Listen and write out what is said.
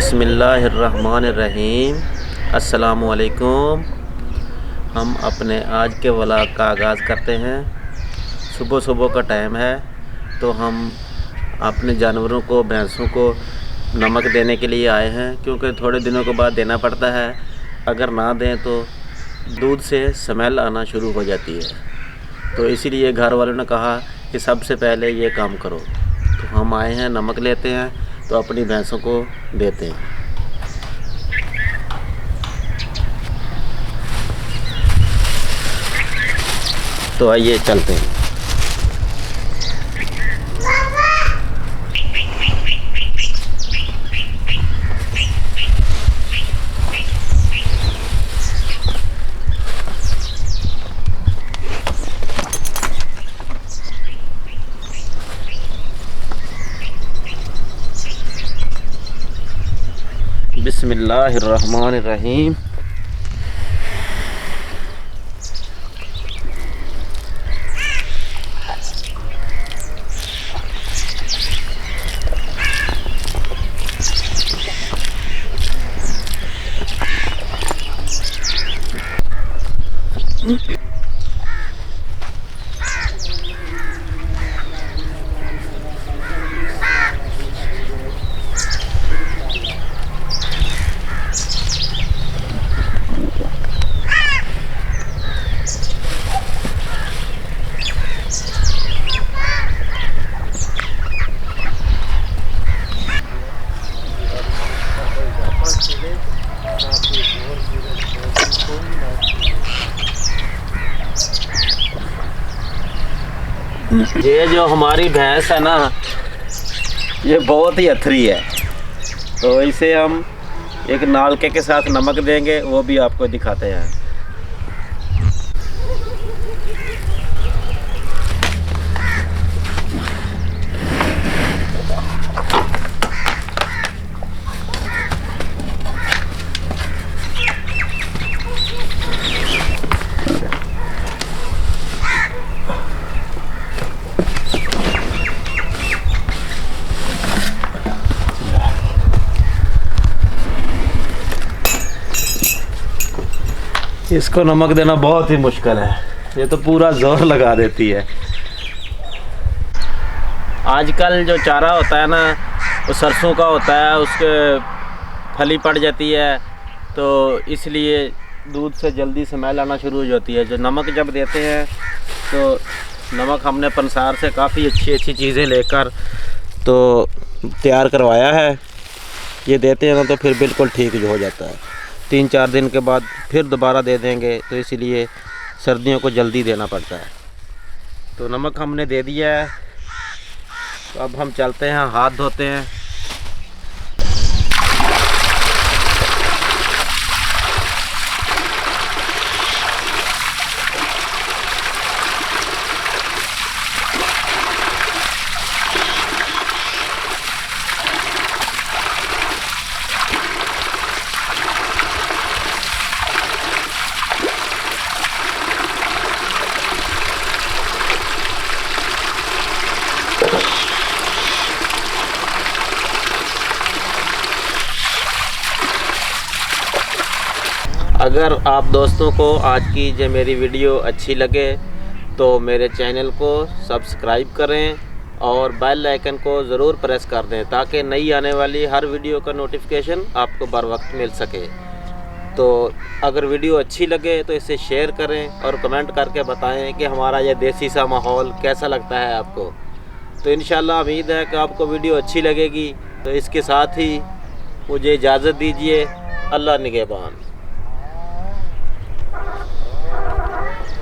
बिस्मिल्लाहिर्रहमानिर्रहीम। अस्सलामुअलैकुम। हम अपने आज के व्लॉग का आगाज़ करते हैं। सुबह सुबह का टाइम है, तो हम अपने जानवरों को, भैंसों को नमक देने के लिए आए हैं, क्योंकि थोड़े दिनों के बाद देना पड़ता है। अगर ना दें तो दूध से स्मेल आना शुरू हो जाती है। तो इसीलिए घर वालों ने कहा कि सबसे पहले ये काम करो। तो हम आए हैं, नमक लेते हैं, तो अपनी भैंसों को देते हैं। तो आइए चलते हैं। बिस्मिल्लाहिर्रहमानिर्रहीम। ये जो हमारी भैंस है ना, ये बहुत ही अथरी है। तो इसे हम एक नालके के साथ नमक देंगे, वो भी आपको दिखाते हैं। इसको नमक देना बहुत ही मुश्किल है, ये तो पूरा जोर लगा देती है। आजकल जो चारा होता है ना, वो सरसों का होता है, उसके फली पड़ जाती है, तो इसलिए दूध से जल्दी स्मेल आना शुरू हो जाती है। जो नमक जब देते हैं, तो नमक हमने पंसार से काफ़ी अच्छी अच्छी चीज़ें लेकर तो तैयार करवाया है। ये देते हैं ना, तो फिर बिल्कुल ठीक हो जाता है। 3-4 दिन के बाद फिर दोबारा दे देंगे, तो इसलिए सर्दियों को जल्दी देना पड़ता है। तो नमक हमने दे दिया है, तो अब हम चलते हैं, हाथ धोते हैं। अगर आप दोस्तों को आज की जो मेरी वीडियो अच्छी लगे, तो मेरे चैनल को सब्सक्राइब करें और बेल आइकन को ज़रूर प्रेस कर दें, ताकि नई आने वाली हर वीडियो का नोटिफिकेशन आपको बर वक्त मिल सके। तो अगर वीडियो अच्छी लगे तो इसे शेयर करें और कमेंट करके बताएं कि हमारा ये देसी सा माहौल कैसा लगता है आपको। तो इंशाल्लाह उम्मीद है कि आपको वीडियो अच्छी लगेगी। तो इसके साथ ही मुझे इजाज़त दीजिए। अल्लाह निगहबान।